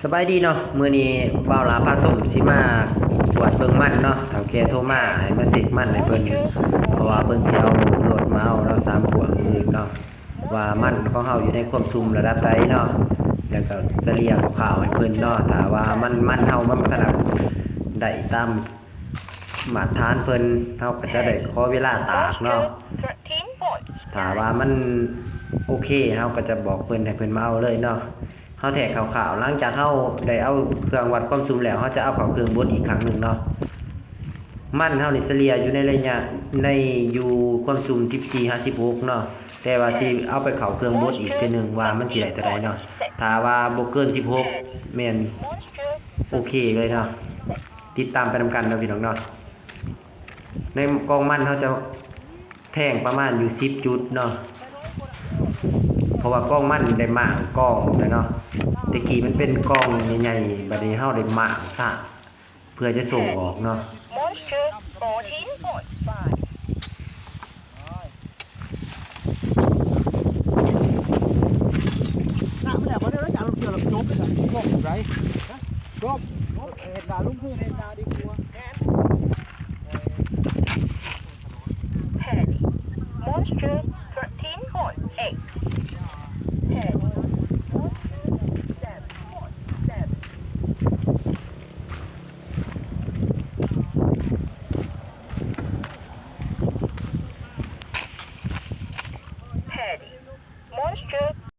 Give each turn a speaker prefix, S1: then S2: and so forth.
S1: สบายดีเนาะมื้อนี้บ่าวหลาพาส้มสิมาตรวจเบิ่งมันเนาะเฒ่าแก่โทรมาให้มาเช็กมันให้เพิ่นเพราะว่าเพิ่นสิเอารถมาเอาเรา3พวงอื่นเนาะว่ามันของเฮาอยู่ในความสุ่มระดับใดเนาะแล้วก็เฉลี่ยคร่าวๆให้เพิ่นเนาะถ้าว่ามันเฮามันขนาดได้ตามมาตรฐานเพิ่นเฮาก็จะได้ขอเวลาตากเนาะถ้าว่ามันโอเคเฮาก็จะบอกเพิ่นให้เพิ่นมาเอาเลยเนาะเฮาแทกขาวๆหลังจากเฮาได้เอาเครื่องวัดความสุ่มแล้วเฮาจะเอาเข้าเครื่องบดอีกครั้งหนึงเนาะมันเฮานี่เฉลี่ยอยู่ในระยะในอยู่ความสุ่ม14-56เนาะแต่ว่าสิเอาไปเข้าเครื่องบดอีกเทื่อนึงว่ามันสิได้เท่าใดเนาะถ้าว่าบ่เกิน16แม่นโอเคเลยเนาะติดตามไปนำกันเนาะพี่น้องเนาะในกองมันเฮาจะแท่งประมาณอยู่10จุดเนาะเพราะว่ากล้องมันได้มากกล้องเลยเนาะตะกี้มันเป็นกล้องใหญ่ๆบัดนี้เฮาได้มากซะเพื่อจะส่งออกเนาะ
S2: Moisture 14.5.
S3: น้ำมันแหลมมาเนี่ยแล้วจ่าลูกเสือจบเลยจ้ะจบไรจบเห็นดาลุงคือเห็นดาดีกว่า